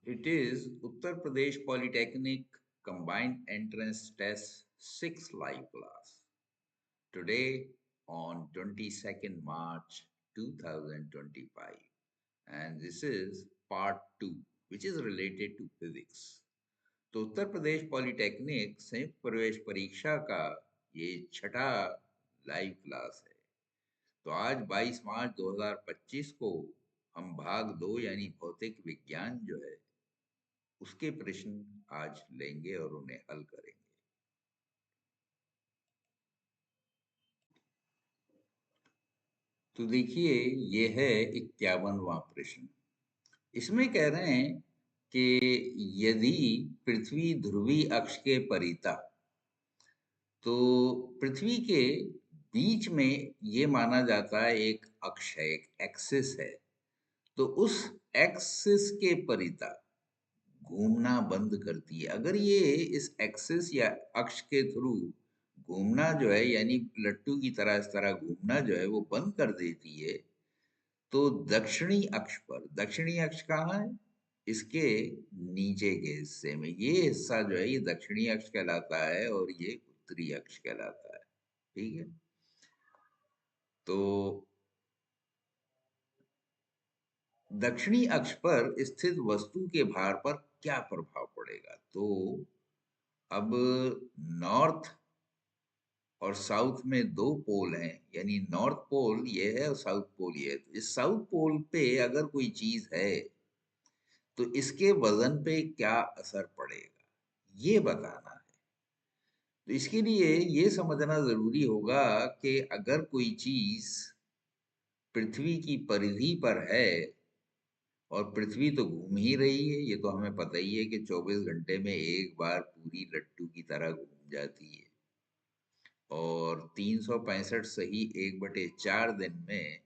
It is Uttar Pradesh Polytechnic Combined Entrance Test 6 live class. Today on 22nd March 2025. And this is part 2, which is related to physics. तो Uttar Pradesh polytechnic संयुक्त प्रवेश परीक्षा का ये छठा live class है। तो आज 22 मार्च 2025 को हम भाग 2 यानी भौतिक विज्ञान जो है उसके प्रश्न आज लेंगे और उन्हें हल करेंगे। तो देखिए, ये है 51वां प्रश्न। इसमें कह रहे हैं कि यदि पृथ्वी ध्रुवीय अक्ष के परिता, तो पृथ्वी के बीच में ये माना जाता है एक अक्ष है, एक एक्सिस है। तो उस एक्सिस के परिता घूमना बंद करती है। अगर ये इस एक्सिस या अक्ष के थ्रू घूमना जो है, यानी लट्टू की तरह इस तरह घूमना जो है वो बंद कर देती है, तो दक्षिणी अक्ष पर, दक्षिणी अक्ष कहाँ है? इसके नीचे के हिस्से में, ये हिस्सा जो है ये दक्षिणी अक्ष कहलाता है और ये उत्तरी अक्ष कहलाता है। ठीक है, तो दक्षिणी अक्ष पर स्थित वस्तु के भार पर क्या प्रभाव पड़ेगा? तो अब नॉर्थ और साउथ में दो पोल हैं, यानी नॉर्थ पोल ये है और साउथ पोल ये है। तो इस साउथ पोल पे अगर कोई चीज है तो इसके वजन पे क्या असर पड़ेगा, ये बताना है। तो इसके लिए ये समझना जरूरी होगा कि अगर कोई चीज पृथ्वी की परिधि पर है, और पृथ्वी तो घूम ही रही है, ये तो हमें पता ही है कि 24 घंटे में एक बार पूरी लट्टू की तरह घूम जाती है, और 365 सही 1/4 दिन में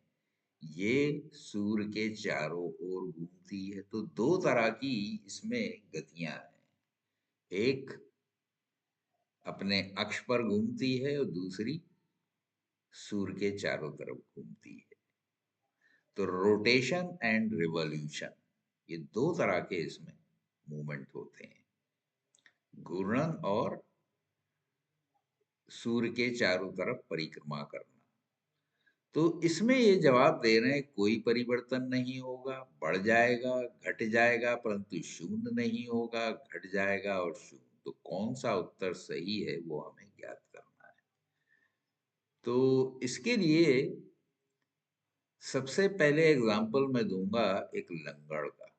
ये सूर्य के चारों ओर घूमती है। तो दो तरह की इसमें गतियां हैं, एक अपने अक्ष पर घूमती है और दूसरी सूर्य के चारों तरफ घूमती है। तो रोटेशन एंड रिवॉल्यूशन, ये दो तरह के इसमें मूवमेंट होते हैं, घूर्णन और सूर्य के चारों तरफ परिक्रमा करना। तो इसमें ये जवाब दे रहे हैं कोई परिवर्तन नहीं होगा, बढ़ जाएगा घट जाएगा, परंतु शून्य नहीं होगा, घट जाएगा और शून्य। तो कौन सा उत्तर सही है वो हमें ज्ञात करना है। तो इसके लिए सबसे पहले एग्जाम्पल मैं दूंगा एक लंगड़ का।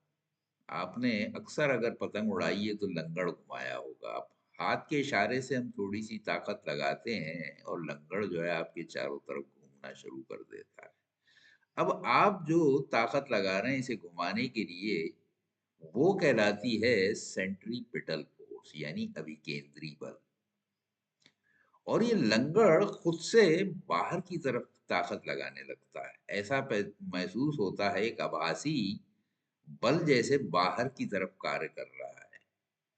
आपने अक्सर अगर पतंग उड़ाई है तो लंगड़ घुमाया होगा। आप हाथ के इशारे से हम थोड़ी सी ताकत लगाते हैं और लंगड़ जो है आपके चारों तरफ घूमना शुरू कर देता है। अब आप जो ताकत लगा रहे हैं इसे घुमाने के लिए, वो कहलाती है सेंट्रीपिटल फोर्स, यानी अभिकेंद्री बल। और ये लंगड़ खुद से बाहर की तरफ ताकत लगाने लगता है। ऐसा महसूस होता है एक आभासी बल जैसे बाहर की तरफ कार्य कर रहा है।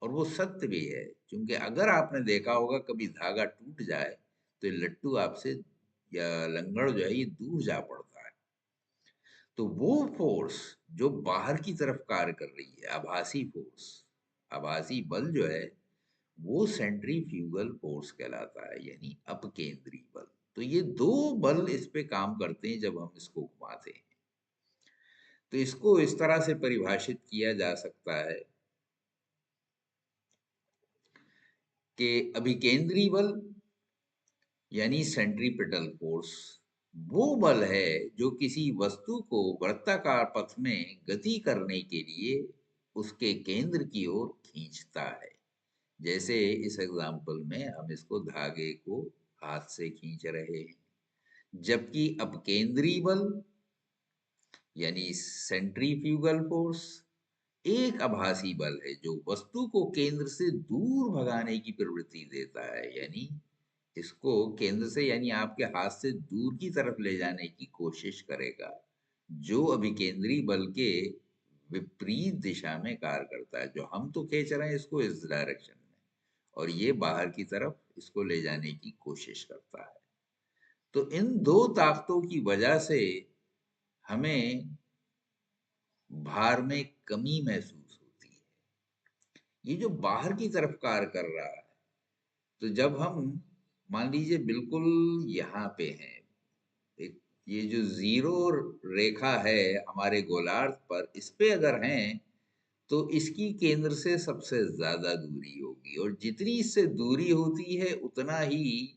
और वो सत्य भी है, क्योंकि अगर आपने देखा होगा कभी धागा टूट जाए तो ये लट्टू आपसे या लंगड़ जो है ये दूर जा पड़ता है। तो वो फोर्स जो बाहर की तरफ कार्य कर रही है, आभासी फोर्स, आभासी बल जो है, वो सेंट्रीफ्यूगल फोर्स कहलाता है, यानी अपकेंद्री बल। तो ये दो बल इस पे काम करते हैं जब हम इसको घुमाते हैं। तो इसको इस तरह से परिभाषित किया जा सकता है कि अभिकेंद्री बल यानी सेंट्रीपिटल फोर्स वो बल है जो किसी वस्तु को वृत्ताकार पथ में गति करने के लिए उसके केंद्र की ओर खींचता है। जैसे इस एग्जाम्पल में हम इसको धागे को हाथ से खींच रहे हैं। जबकि अपकेंद्री बल यानी सेंट्रीफ्यूगल फोर्स एक आभासी बल है जो वस्तु को केंद्र से दूर भगाने की प्रवृत्ति देता है, यानी इसको केंद्र से यानी आपके हाथ से दूर की तरफ ले जाने की कोशिश करेगा, जो अभिकेंद्री बल के विपरीत दिशा में कार्य करता है। जो हम तो खींच रहे हैं इसको इस डायरेक्शन में, और ये बाहर की तरफ इसको ले जाने की कोशिश करता है। तो इन दो ताकतों की वजह से हमें भार में कमी महसूस होती ये जो बाहर की तरफ कार्य कर रहा है, तो जब हम मान लीजिए बिल्कुल यहाँ पे हैं, एक ये जो जीरो रेखा है हमारे गोलार्ध पर, इस पे अगर हैं तो इसकी केंद्र से सबसे ज्यादा दूरी होगी, और जितनी इससे दूरी होती है उतना ही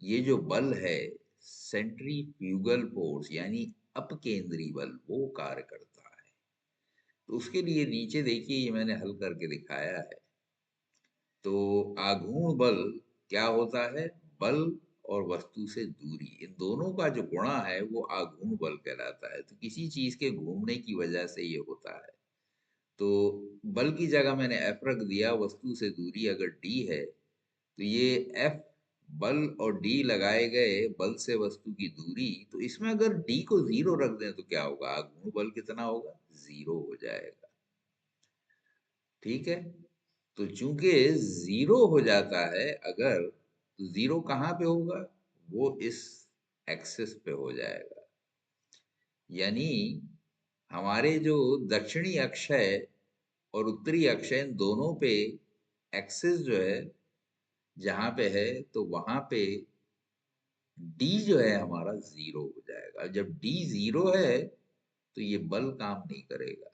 ये जो बल है, सेंट्रीफ्यूगल फोर्स यानी अपकेंद्री बल, वो कार्य करता है। तो उसके लिए नीचे देखिए, ये मैंने हल करके दिखाया है। तो आघूर्ण बल क्या होता है? बल और वस्तु से दूरी, इन दोनों का जो गुणा है वो आघूर्ण बल कहलाता है। तो किसी चीज के घूमने की वजह से ये होता है। तो बल की जगह मैंने एफ रख दिया, वस्तु से दूरी अगर डी है तो ये एफ बल और डी लगाए गए बल से वस्तु की दूरी, तो इसमें अगर डी को जीरो रख दें तो क्या होगा? आघूर्ण बल कितना होगा? जीरो हो जाएगा। ठीक है। तो चूंकि जीरो हो जाता है अगर, तो जीरो कहाँ पे होगा? वो इस एक्सिस पे हो जाएगा। यानी हमारे जो दक्षिणी अक्ष है और उत्तरी अक्ष है, इन दोनों पे एक्सिस जो है जहां पे है, तो वहां पे डी जो है हमारा जीरो हो जाएगा। जब डी जीरो है तो ये बल काम नहीं करेगा।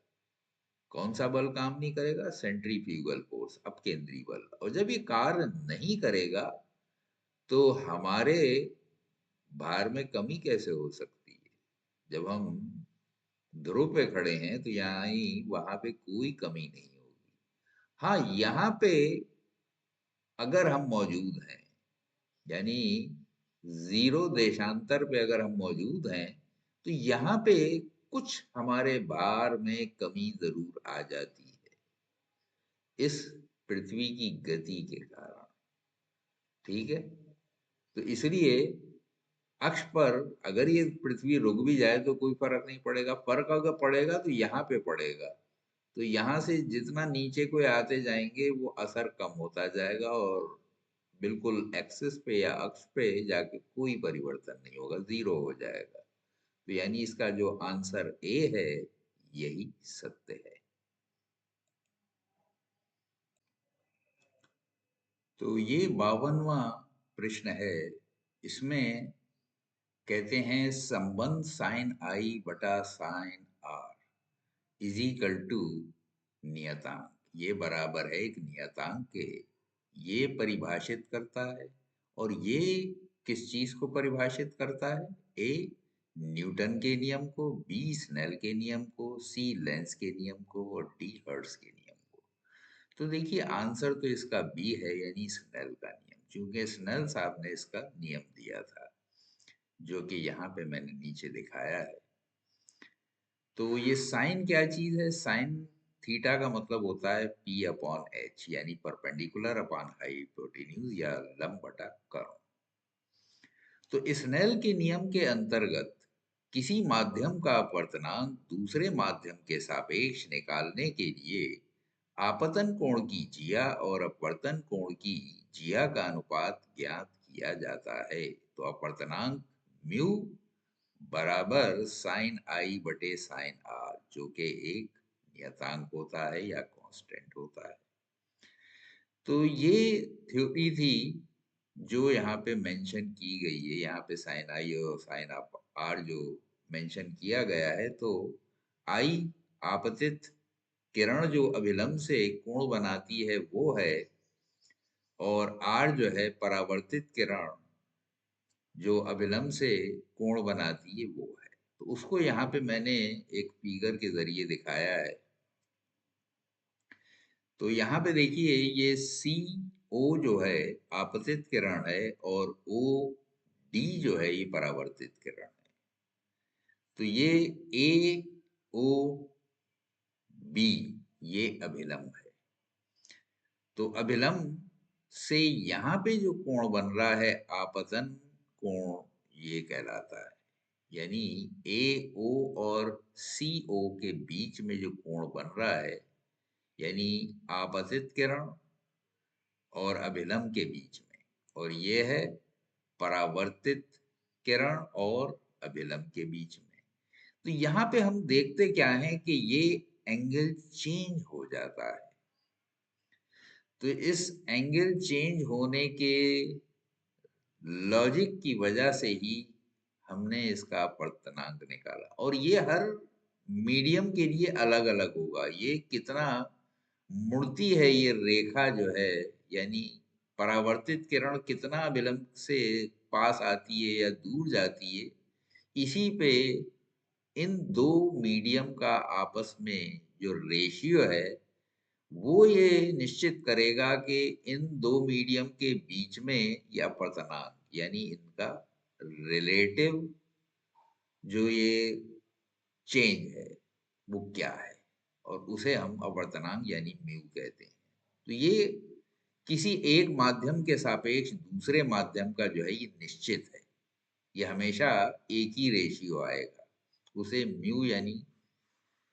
कौन सा बल काम नहीं करेगा? सेंट्रीफ्यूगल फोर्स, अपकेंद्री बल। और जब ये कार्य नहीं करेगा तो हमारे भार में कमी कैसे हो सकती है? जब हम ध्रुव पे खड़े हैं तो यहाँ ही वहां पे कोई कमी नहीं होगी। हाँ, यहाँ पे अगर हम मौजूद हैं, यानी जीरो देशांतर पे अगर हम मौजूद हैं, तो यहाँ पे कुछ हमारे भार में कमी जरूर आ जाती है, इस पृथ्वी की गति के कारण। ठीक है। तो इसलिए अक्ष पर अगर ये पृथ्वी रुक भी जाए तो कोई फर्क नहीं पड़ेगा। फर्क अगर पड़ेगा तो यहाँ पे पड़ेगा। तो यहाँ से जितना नीचे को आते जाएंगे वो असर कम होता जाएगा, और बिल्कुल एक्सिस पे या अक्ष पे जाके कोई परिवर्तन नहीं होगा, जीरो हो जाएगा। तो यानी इसका जो आंसर ए है, यही सत्य है। तो ये 52वां प्रश्न है। इसमें कहते हैं संबंध साइन आई बटा sine r is equal to नियतांक, ये बराबर है एक नियतांक के। ये परिभाषित करता है, और ये किस चीज को परिभाषित करता है? ए, न्यूटन के नियम को, बी, स्नेल के नियम को, सी, लेंस के नियम को, और डी, हर्ट्ज के नियम को। तो देखिए आंसर तो इसका बी है, यानी स्नेल का नियम, क्योंकि स्नेल साहब ने इसका नियम दिया था, जो कि यहाँ पे मैंने नीचे दिखाया है। तो ये साइन क्या चीज है? साइन थीटा का मतलब होता है पी अपॉन एच, यानी परपेंडिकुलर अपॉन हाइपोटेन्यूज या लंब बटा कर्ण। तो स्नेल के नियम के अंतर्गत किसी माध्यम का अपवर्तनांक दूसरे माध्यम के सापेक्ष निकालने के लिए आपतन कोण की जिया और अपवर्तन कोण की जिया का अनुपात ज्ञात किया जाता है। तो अपवर्तनांक म्यू बराबर साइन आई बटे साइन आर, जो कि एक नियतांक होता है या कांस्टेंट होता है। तो ये थ्योरी थी जो यहाँ पे मेंशन की गई है। यहाँ पे साइन आई और साइन आर जो मेंशन किया गया है, तो आई आपतित किरण जो अभिलंब से कोण बनाती है वो है, और आर जो है परावर्तित किरण जो अभिलंब से कोण बनाती है वो है। तो उसको यहाँ पे मैंने एक फिगर के जरिए दिखाया है। तो यहाँ पे देखिए ये सी ओ जो है आपतित किरण है, और ओ डी जो है ये परावर्तित किरण है। तो ये ए ओ बी ये अभिलंब है। तो अभिलंब से यहाँ पे जो कोण बन रहा है आपतन कोण, ये कहलाता है। यानी ए ओ और सी ओ के बीच में जो कोण बन रहा है, यानी आपतित किरण और अभिलंब के बीच में, और ये है परावर्तित किरण और अभिलंब के बीच में। तो यहाँ पे हम देखते क्या है कि ये एंगल चेंज हो जाता है। तो इस एंगल चेंज होने के लॉजिक की वजह से ही हमने इसका अपवर्तनांक निकाला, और ये हर मीडियम के लिए अलग अलग होगा। ये कितना मुड़ती है ये रेखा जो है, यानी परावर्तित किरण कितना विलंब से पास आती है या दूर जाती है, इसी पे इन दो मीडियम का आपस में जो रेशियो है वो ये निश्चित करेगा कि इन दो मीडियम के बीच में या अपवर्तनांक यानी इनका रिलेटिव जो ये चेंज है वो क्या है, और उसे हम अपवर्तनांक यानी म्यू कहते हैं। तो ये किसी एक माध्यम के सापेक्ष दूसरे माध्यम का जो है ये निश्चित है, ये हमेशा एक ही रेशियो आएगा, उसे म्यू यानी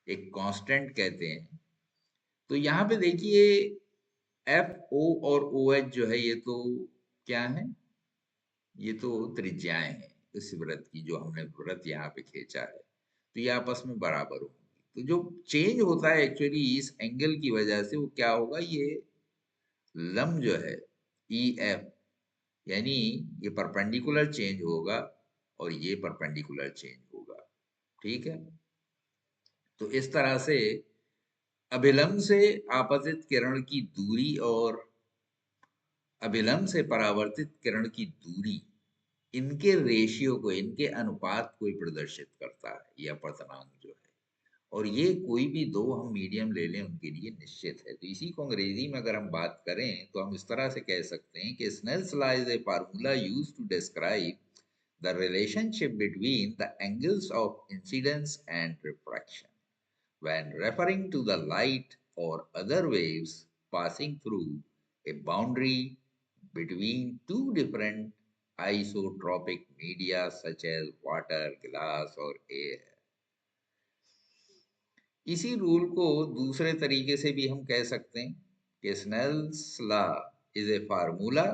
एक कांस्टेंट कहते हैं। तो यहाँ पे देखिए एफ ओ और ओ एच जो है ये तो क्या है, ये तो त्रिज्याएं हैं इस वृत्त की, जो हमने वृत्त यहाँ पे खींचा है, तो ये आपस में बराबर होंगी। तो जो चेंज होता है एक्चुअली इस एंगल की वजह से वो क्या होगा, ये लंब जो है ई एफ, यानी ये परपेंडिकुलर चेंज होगा और ये परपेंडिकुलर चेंज होगा। ठीक है, तो इस तरह से अभिलंब से आपतित किरण की दूरी और अभिलंब से परावर्तित किरण की दूरी, इनके रेशियो को, इनके अनुपात को ही प्रदर्शित करता है यह अपवर्तनांक जो है। और ये कोई भी दो हम मीडियम ले लें उनके लिए निश्चित है। तो इसी को अंग्रेजी में अगर हम बात करें तो हम इस तरह से कह सकते हैं कि Snell's law is a formula used to describe the relationship between the angles of incidence and refraction when referring to the light or other waves passing through a boundary between two different isotropic media such as water, glass or air. इसी rule को दूसरे तरीके से भी हम कह सकते हैं कि Snell's law is a formula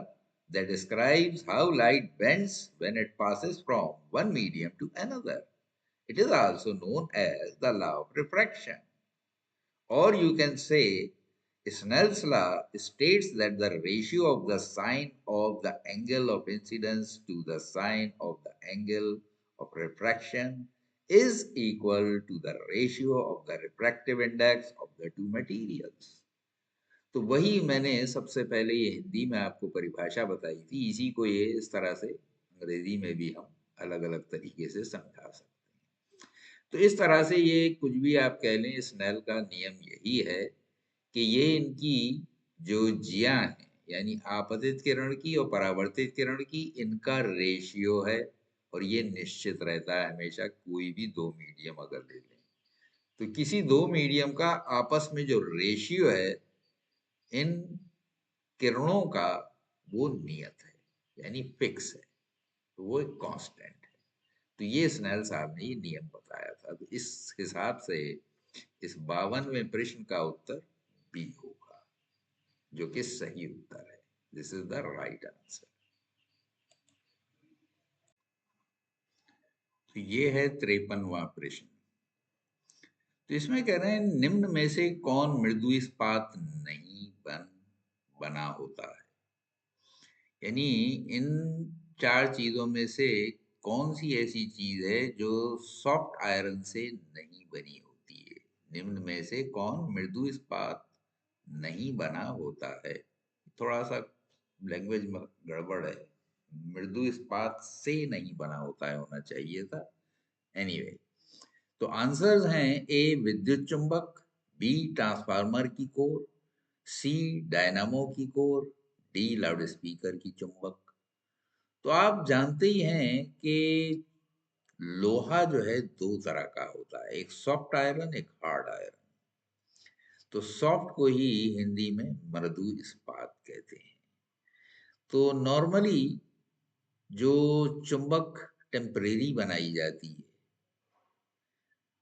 that describes how light bends when it passes from one medium to another. It is also known as the law of refraction. Or you can say Snell's law states that the ratio of the sine of the angle of incidence to the sine of the angle of refraction is equal to the ratio of the refractive index of the two materials. तो वही मैंने सबसे पहले ये हिंदी में आपको परिभाषा बताई थी, इसी को ये इस तरह से अंग्रेजी में भी हम अलग अलग तरीके से समझा सकते हैं। तो इस तरह से ये कुछ भी आप कह लें, स्नेल का नियम यही है कि ये इनकी जो जिया है यानी आपतित किरण की और परावर्तित किरण की, इनका रेशियो है, और ये निश्चित रहता है हमेशा, कोई भी दो मीडियम अगर ले लें तो किसी दो मीडियम का आपस में जो रेशियो है इन किरणों का वो नियत है यानी फिक्स है, तो वो एक कांस्टेंट है। तो ये स्नेल साहब ने ये नियम बताया था। तो इस हिसाब से इस 52वें प्रश्न का उत्तर बी होगा, जो कि सही उत्तर है। This is the right answer. तो ये है 53वां प्रश्न। तो इसमें कह रहे हैं निम्न में से कौन मृदु इस्पात नहीं बना होता है, यानी इन चार चीजों में से कौन सी ऐसी चीज है जो सॉफ्ट आयरन से नहीं बनी होती है। निम्न में से कौन मृदु इस्पात नहीं बना होता है। थोड़ा सा लैंग्वेज में गड़बड़ है, मृदु इस्पात से नहीं बना होता है होना चाहिए था। एनीवे तो आंसर्स हैं ए विद्युत चुंबक, बी ट्रांसफार्मर की कोर, सी डायनामो की कोर, डी लाउड स्पीकर की चुंबक। तो आप जानते ही हैं कि लोहा जो है दो तरह का होता है, एक सॉफ्ट आयरन एक हार्ड आयरन। तो सॉफ्ट को ही हिंदी में मृदु इस्पात कहते हैं। तो नॉर्मली जो चुंबक टेम्परेरी बनाई जाती है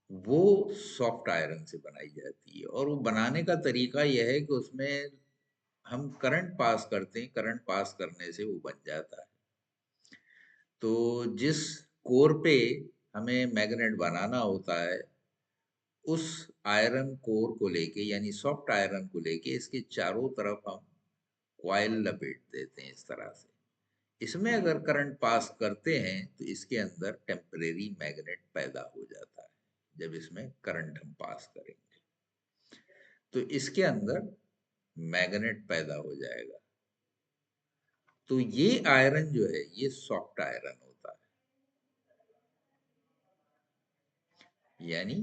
वो सॉफ्ट आयरन से बनाई जाती है, और वो बनाने का तरीका यह है कि उसमें हम करंट पास करते हैं, करंट पास करने से वो बन जाता है। तो जिस कोर पे हमें मैग्नेट बनाना होता है उस आयरन कोर को लेके यानी सॉफ्ट आयरन को लेके इसके चारों तरफ हम कॉइल लपेट देते हैं इस तरह से। इसमें अगर करंट पास करते हैं तो इसके अंदर टेम्परेरी मैग्नेट पैदा हो जाता है। जब इसमें करंट हम पास करेंगे तो इसके अंदर मैग्नेट पैदा हो जाएगा। तो ये आयरन जो है ये सॉफ्ट आयरन होता है, यानी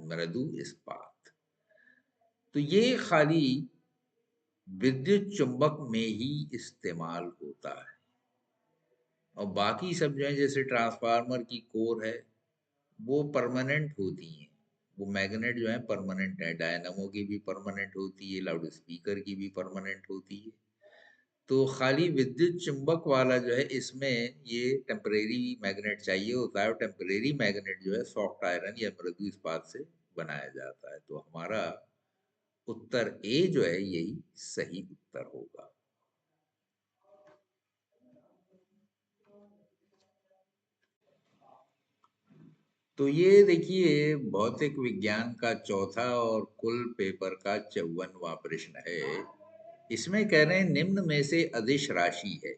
मृदु इस्पात। तो ये खाली विद्युत चुंबक में ही इस्तेमाल होता है, और बाकी सब जो है जैसे ट्रांसफार्मर की कोर है वो परमानेंट होती हैं। वो मैग्नेट जो है परमानेंट है, डायनामो की भी परमानेंट होती है, लाउड स्पीकर की भी परमानेंट होती है। तो खाली विद्युत चुंबक वाला जो है इसमें ये टेम्परेरी मैग्नेट चाहिए होता है, और टेम्परेरी मैग्नेट जो है सॉफ्ट आयरन या मृदु इस्पात से बनाया जाता है। तो हमारा उत्तर ए जो है यही सही उत्तर होगा। तो ये देखिए भौतिक विज्ञान का चौथा और कुल पेपर का 54वां प्रश्न है। इसमें कह रहे हैं निम्न में से अदिश राशि है।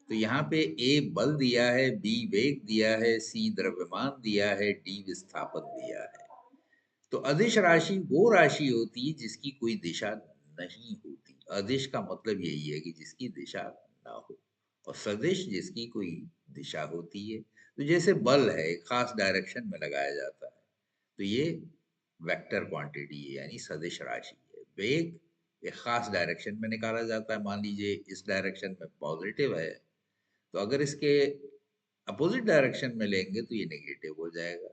तो यहाँ पे ए बल दिया है, बी वेग दिया है, सी द्रव्यमान दिया है, डी विस्थापन दिया है। तो अदिश राशि वो राशि होती है जिसकी कोई दिशा नहीं होती। अदिश का मतलब यही है कि जिसकी दिशा ना हो, और सदिश जिसकी कोई दिशा होती है। तो जैसे बल है, एक खास डायरेक्शन में लगाया जाता है, तो ये वेक्टर क्वांटिटी है, यानी सदिश राशि है। वेग एक खास डायरेक्शन में निकाला जाता है। मान लीजिए इस डायरेक्शन में पॉजिटिव है, तो अगर इसके अपोजिट डायरेक्शन में लेंगे तो ये नेगेटिव हो जाएगा।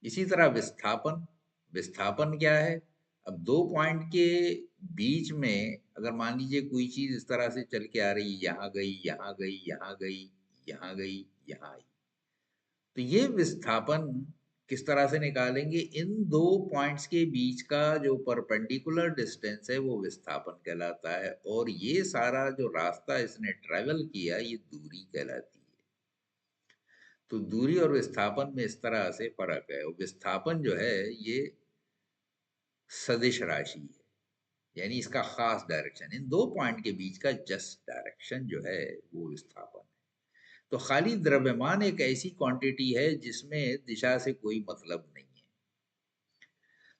इसी तरह विस्थापन, विस्थापन क्या है? अब दो पॉइंट के बीच में अगर मान लीजिए कोई चीज इस तरह से चल के आ रही, यहाँ गई, यहाँ गई, यहाँ गई, यहाँ गई, यहाँ आई, तो ये विस्थापन किस तरह से निकालेंगे? इन दो पॉइंट्स के बीच का जो परपेंडिकुलर डिस्टेंस है वो विस्थापन कहलाता है, और ये सारा जो रास्ता इसने ट्रेवल किया ये दूरी कहलाती है। तो दूरी और विस्थापन में इस तरह से फर्क है। और विस्थापन जो है ये सदिश राशि है, यानी इसका खास डायरेक्शन, इन दो पॉइंट के बीच का जस्ट डायरेक्शन जो है वो विस्थापन है। तो खाली द्रव्यमान एक ऐसी क्वांटिटी है जिसमें दिशा से कोई मतलब नहीं है।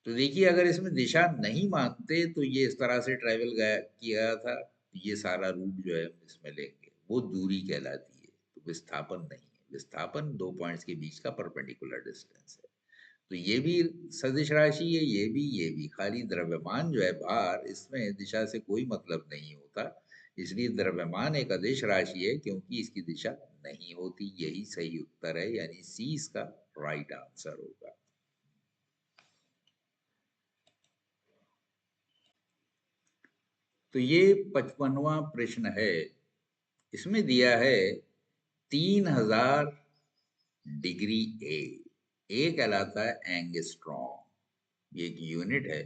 तो देखिए अगर इसमें दिशा नहीं मानते तो ये इस तरह से ट्रेवल गया किया था, तो ये सारा रूट जो है हम इसमें लेंगे वो दूरी कहलाती है। तो विस्थापन नहीं है, विस्थापन दो पॉइंट्स के बीच का परपेंडिकुलर डिस्टेंस है। तो ये भी सदिश राशि है, ये भी खाली द्रव्यमान जो है भार, इसमें दिशा से कोई मतलब नहीं होता। इसलिए द्रव्यमान एक अदिश राशि है क्योंकि इसकी दिशा नहीं होती। यही सही उत्तर है, यानी सी इसका राइट आंसर होगा। तो ये 55वां प्रश्न है। इसमें दिया है 3000 डिग्री ए। ए कहलाता है एंगस्ट्रॉम। ये एक यूनिट है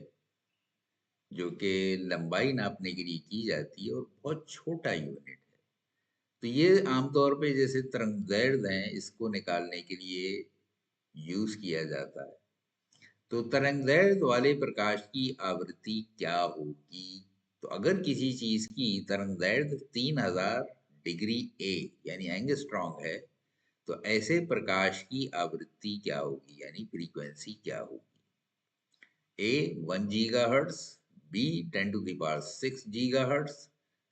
जो कि लंबाई नापने के लिए की जाती है, और बहुत छोटा यूनिट है। तो ये आमतौर पे जैसे तरंगदैर्घ्य हैं इसको निकालने के लिए यूज किया जाता है। तो तरंगदैर्घ्य वाले प्रकाश की आवृत्ति क्या होगी? तो अगर किसी चीज की तरंगदैर्घ्य 3000 डिग्री ए यानी एंगस्ट्रॉम है, तो ऐसे प्रकाश की आवृत्ति क्या होगी, यानी फ्रीक्वेंसी क्या होगी? A 1 gigahertz, B 10 to the power 6 gigahertz,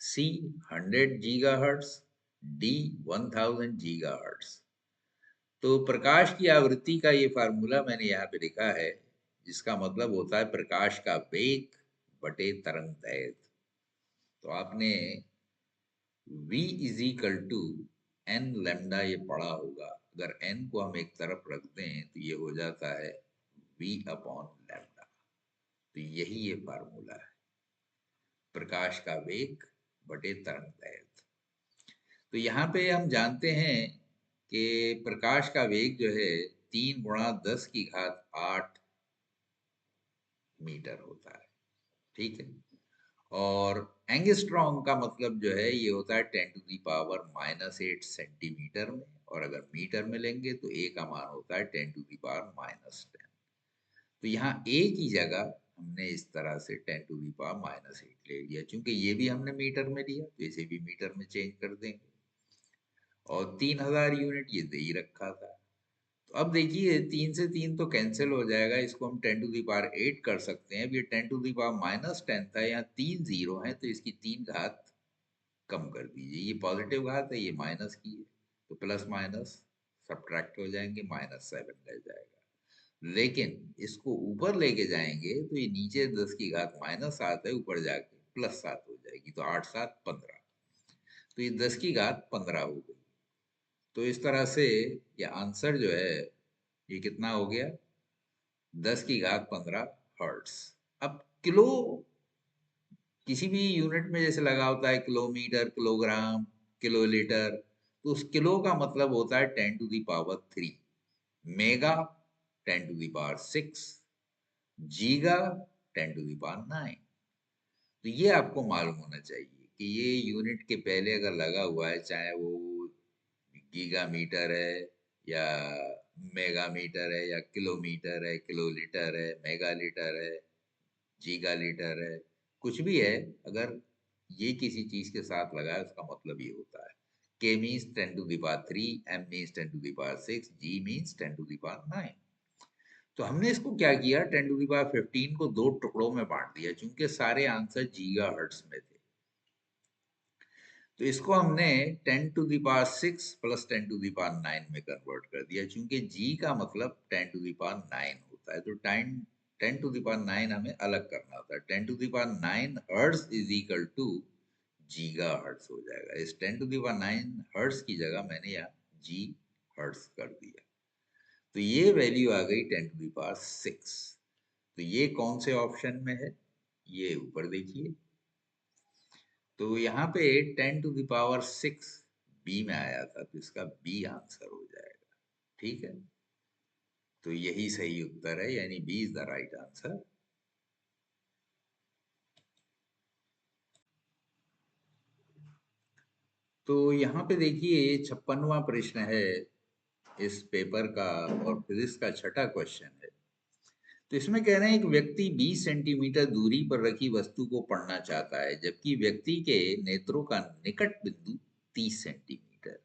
C 100 gigahertz, D 1000 gigahertz. तो प्रकाश की आवृत्ति का ये फार्मूला मैंने यहाँ पे लिखा है, जिसका मतलब होता है प्रकाश का वेग बटे तरंग दैर्घ्य। तो आपने v is equal to n lambda ये पढ़ा होगा। अगर n को हम एक तरफ रख दें तो ये हो जाता है v अपॉन लेमडा। तो यही ये फार्मूला है, प्रकाश का वेग बटे तरंग दैर्घ्य। तो यहाँ पे हम जानते हैं कि प्रकाश का वेग जो है 3 × 10⁸ मीटर होता है, ठीक है। और एंगस्ट्रॉम का मतलब जो है ये होता है 10⁻⁻8 सेंटीमीटर में, और अगर मीटर में लेंगे तो ए का मान होता है 10⁻⁻10। तो यहाँ ए की जगह हमने इस तरह से 10⁻⁻8 ले लिया, क्योंकि ये भी हमने मीटर में लिया तो इसे भी मीटर में चेंज कर देंगे। और 3000 यूनिट ये दे ही रखा था। तो अब देखिए 3 से 3 तो कैंसिल हो जाएगा, इसको हम 10⁸ कर सकते हैं। अब ये 10⁻−10 था, यहाँ 3 जीरो है तो इसकी 3 घात कम कर दीजिए। ये पॉजिटिव घात है, ये माइनस की है, तो प्लस माइनस सब्ट्रैक्ट हो जाएंगे, -7 रह जाएगा। लेकिन इसको ऊपर लेके जाएंगे तो ये नीचे 10 की घात -7 है, ऊपर जाके +7 हो जाएगी, तो 8 7 15, तो ये 10 की घात 15 हो गई। तो इस तरह से ये आंसर जो है ये कितना हो गया, 10 की घात 15 हर्ट्स। अब किलो किसी भी यूनिट में जैसे लगा होता है किलोमीटर, किलोग्राम, किलोलीटर, तो उस किलो का मतलब होता है 10⁻3, मेगा 10⁻6, जीगा 10⁻9। तो ये आपको मालूम होना चाहिए कि ये यूनिट के पहले अगर लगा हुआ है, चाहे वो गीगा मीटर है या मेगा मीटर है या किलोमीटर है, किलोलीटर है, मेगा लीटर है, जीगा लीटर है, कुछ भी है, अगर ये किसी चीज के साथ लगा है उसका मतलब ये होता है। K means 10⁻3, M means 10⁻6, G means 10⁻9। तो हमने इसको क्या किया, 10⁻15 को दो टुकड़ों में बांट दिया, क्योंकि सारे आंसर गीगा हर्ट्ज में थे। तो इसको हमने 10⁻6 प्लस 10⁻9 में कन्वर्ट कर दिया, क्योंकि G का मतलब 10⁻9 होता है, तो 10⁻9 हमें अलग करना होता है। 10⁻9 hertz is equal to giga hertz हो जाएगा। इस 10⁻9 हर्ट्ज की जगह मैंने यहाँ G हर्ट्ज कर दिया, तो ये वैल्यू आ गई 10⁻6। तो ये कौन से ऑप्शन में है, ये ऊपर देखिए, तो यहाँ पे 10⁻6 बी में आया था, तो इसका बी आंसर हो जाएगा। ठीक है, तो यही सही उत्तर है, यानी B is the right answer. तो यहाँ पे देखिए 56वां प्रश्न है इस पेपर का, और फिजिक्स का छठा क्वेश्चन है। तो इसमें कह रहे हैं एक व्यक्ति 20 सेंटीमीटर दूरी पर रखी वस्तु को पढ़ना चाहता है, जबकि व्यक्ति के नेत्रों का निकट बिंदु 30 सेंटीमीटर।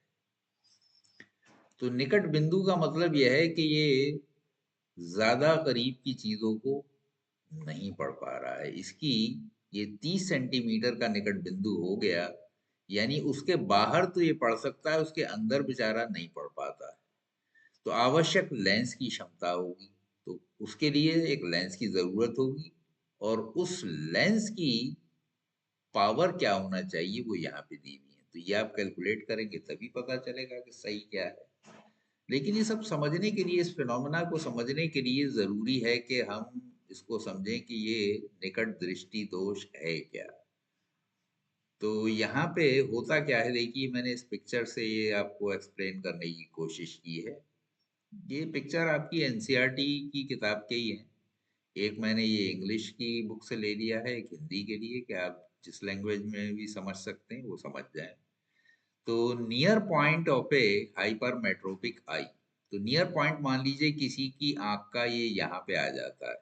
तो निकट बिंदु का मतलब यह है कि ये ज्यादा करीब की चीजों को नहीं पढ़ पा रहा है। इसकी ये 30 सेंटीमीटर का निकट बिंदु हो गया, यानी उसके बाहर तो ये पढ़ सकता है, उसके अंदर बेचारा नहीं पढ़ पाता है। तो आवश्यक लेंस की क्षमता होगी, तो उसके लिए एक लेंस की जरूरत होगी, और उस लेंस की पावर क्या होना चाहिए वो यहाँ पे दी हुई है। तो ये आप कैलकुलेट करेंगे तभी पता चलेगा कि सही क्या है। लेकिन ये सब समझने के लिए, इस फिनोमेना को समझने के लिए जरूरी है कि हम इसको समझें कि ये निकट दृष्टि दोष है क्या। तो यहाँ पे होता क्या है, देखिए मैंने इस पिक्चर से ये आपको एक्सप्लेन करने की कोशिश की है। ये पिक्चर आपकी एनसीईआरटी की किताब के ही है। एक मैंने ये इंग्लिश की बुक से ले लिया है, एक हिंदी के लिए, कि आप जिस लैंग्वेज में भी समझ सकते हैं वो समझ जाएं। तो near point of a hypermetropic eye, तो नियर पॉइंट मान लीजिए किसी की आंख का ये यहाँ पे आ जाता है।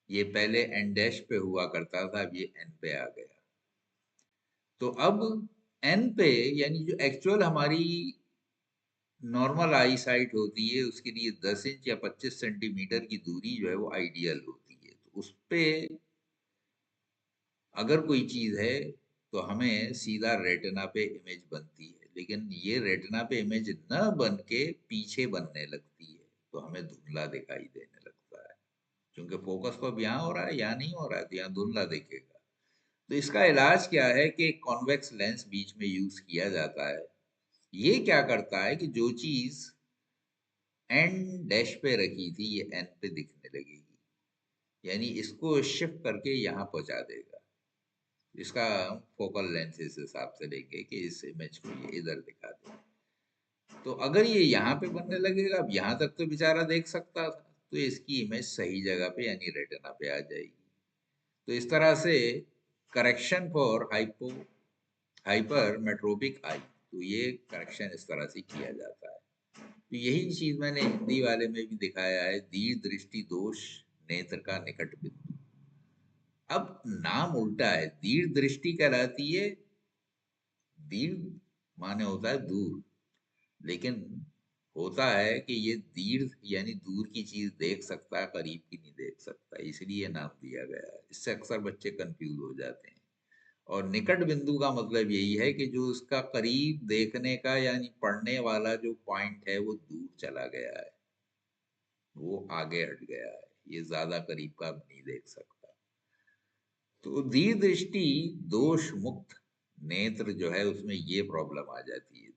ये पहले एन डैश पे हुआ करता था, अब ये एन पे आ गया। तो अब एन पे, यानी जो एक्चुअल हमारी नॉर्मल आई साइट होती है, उसके लिए 10 इंच या 25 सेंटीमीटर की दूरी जो है वो आइडियल होती है। तो उस पे अगर कोई चीज है तो हमें सीधा रेटिना पे इमेज बनती है, लेकिन ये रेटिना पे इमेज न बन के पीछे बनने लगती है, तो हमें धुंधला दिखाई देने लगता है, क्योंकि फोकस तो अब यहाँ हो रहा है, यहाँ नहीं हो रहा है, तो यहाँ धुंधला दिखेगा। तो इसका इलाज क्या है कि कॉन्वेक्स लेंस बीच में यूज किया जाता है। ये क्या करता है कि जो चीज एन डैश पे रखी थी ये एन पे दिखने लगेगी, यानी इसको शिफ्ट करके यहाँ पहुंचा देगा। इसका हम फोकल लेंथ इस हिसाब से लेंगे कि इस इमेज को ये इधर दिखा दे। तो अगर ये यहाँ पे बनने लगेगा, अब यहाँ तक तो बेचारा देख सकता था, तो इसकी इमेज सही जगह पे यानी रेटिना पे आ जाएगी। तो इस तरह से करेक्शन फॉर हाइपर मेट्रोपिक आई, तो ये करेक्शन इस तरह से किया जाता है। तो यही चीज मैंने हिंदी वाले में भी दिखाया है, दीर्घ दृष्टि दोष नेत्र का निकट बिंदु। अब नाम उल्टा है, दीर्घ दृष्टि कहलाती है। दीर्घ माने होता है दूर, लेकिन होता है कि ये दीर्घ यानी दूर की चीज देख सकता है, करीब की नहीं देख सकता, इसलिए नाम दिया गया है। इससे अक्सर बच्चे कंफ्यूज हो जाते हैं। और निकट बिंदु का मतलब यही है कि जो उसका करीब देखने का यानी पढ़ने वाला जो पॉइंट है वो दूर चला गया है, वो आगे हट गया है, ये ज्यादा करीब का नहीं देख सकता। तो दीर्घ दृष्टि दोष मुक्त नेत्र जो है उसमें ये प्रॉब्लम आ जाती है,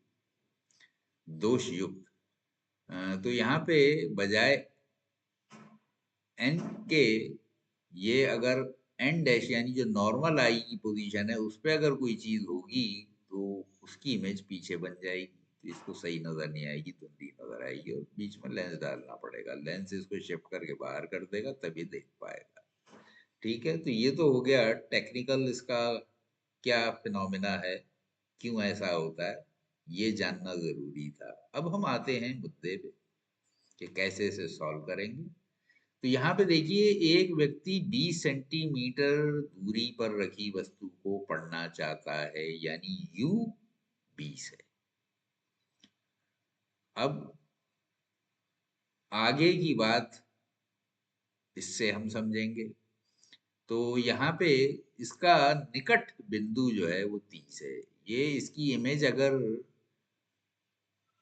दोष युक्त। तो यहाँ पे बजाय एन के, ये अगर एन डैश यानी जो नॉर्मल आई की पोजीशन है उस पर अगर कोई चीज होगी तो उसकी इमेज पीछे बन जाएगी, तो इसको सही नजर नहीं आएगी, धुंधली नजर आएगी, और बीच में लेंस डालना पड़ेगा, लेंस इसको शिफ्ट करके बाहर कर देगा तभी देख पाएगा। ठीक है, तो ये तो हो गया टेक्निकल, इसका क्या फिनोमिना है, क्यों ऐसा होता है, ये जानना जरूरी था। अब हम आते हैं मुद्दे पे कि कैसे इसे सॉल्व करेंगे। तो यहाँ पे देखिए, एक व्यक्ति 20 सेंटीमीटर दूरी पर रखी वस्तु को पढ़ना चाहता है, यानी यू 20 है। अब आगे की बात इससे हम समझेंगे। तो यहाँ पे इसका निकट बिंदु जो है वो 30 है। ये इसकी इमेज अगर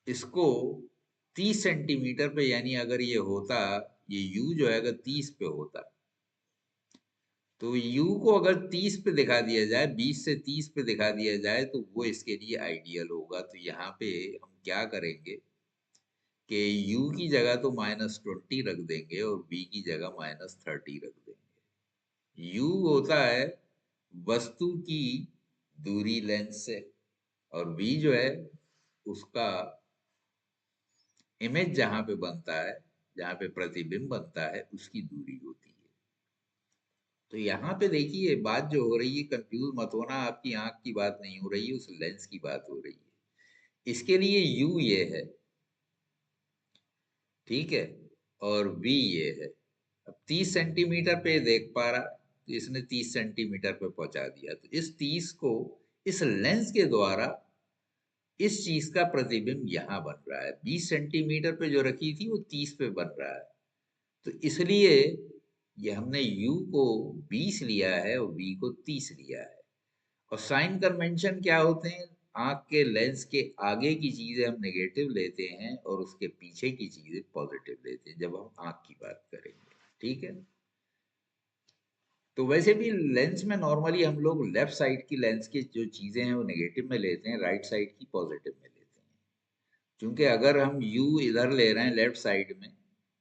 इसको 30 सेंटीमीटर पे, यानी अगर ये होता, ये यू जो है अगर 30 पे होता, तो u को अगर 30 पे दिखा दिया जाए, 20 से 30 पे दिखा दिया जाए, तो वो इसके लिए आइडियल होगा। तो यहाँ पे हम क्या करेंगे कि u की जगह तो -20 रख देंगे और v की जगह -30 रख देंगे। u होता है वस्तु की दूरी लेंस से, और v जो है उसका इमेज जहां पे बनता है, जहां पे प्रतिबिंब बनता है, उसकी दूरी होती है। तो यहाँ पे देखिए बात जो हो रही है, कंफ्यूज मत होना, आपकी आंख की बात नहीं हो रही है, उस लेंस की बात हो रही है। इसके लिए यू ये है, ठीक है, और वी ये है। अब 30 सेंटीमीटर पे देख पा रहा, तो इसने 30 सेंटीमीटर पे पहुंचा दिया, तो इस 30 को इस लेंस के द्वारा इस चीज का प्रतिबिंब यहाँ बन रहा है। 20 सेंटीमीटर पे जो रखी थी वो 30 पे बन रहा है, तो इसलिए ये हमने u को 20 लिया है और v को 30 लिया है। और साइन कन्वेंशन क्या होते हैं, आंख के लेंस के आगे की चीजें हम नेगेटिव लेते हैं और उसके पीछे की चीजें पॉजिटिव लेते हैं जब हम आंख की बात करेंगे। ठीक है, तो वैसे भी लेंस में नॉर्मली हम लोग लेफ्ट साइड की लेंस की जो चीजें हैं वो नेगेटिव में लेते हैं, राइट साइड की पॉजिटिव में लेते हैं। क्योंकि अगर हम u इधर ले रहे हैं लेफ्ट साइड में,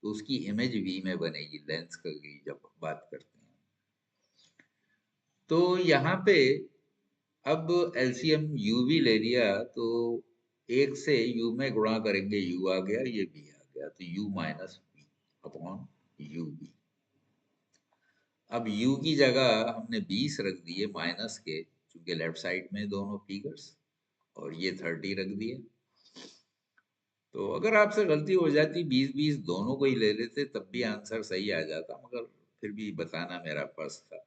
तो उसकी इमेज v में बनेगी लेंस की जब बात करते हैं। तो यहाँ पे अब एलसीएम u भी ले लिया, तो एक से u में गुणा करेंगे, u आ गया, ये v आ गया, तो u minus v upon you v। अब u की जगह हमने 20 रख दिए माइनस के, क्योंकि लेफ्ट साइड में दोनों फिगर्स, और ये 30 रख दिए। तो अगर आपसे गलती हो जाती 20-20 दोनों को ही ले लेते तब भी आंसर सही आ जाता, मगर फिर भी बताना मेरा फर्ज था।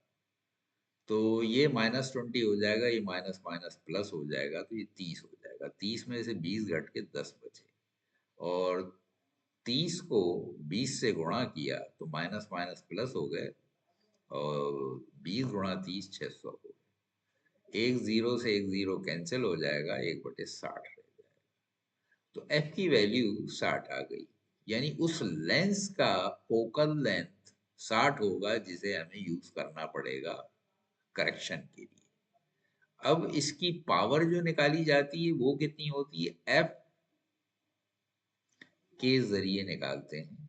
तो ये -20 हो जाएगा, ये माइनस माइनस प्लस हो जाएगा, तो ये 30 हो जाएगा। 30 में से 20 घट के 10 बचे, और 30 को 20 से गुणा किया तो माइनस माइनस प्लस हो गए, और 20 गुणा 30 600 हो गए। एक जीरो से एक जीरो कैंसिल हो जाएगा, 1/60 रह जाएगा। तो f की वैल्यू 60 आ गई, यानी उस लेंस का फोकल लेंथ 60 होगा जिसे हमें यूज करना पड़ेगा करेक्शन के लिए। अब इसकी पावर जो निकाली जाती है वो कितनी होती है, f के जरिए निकालते हैं,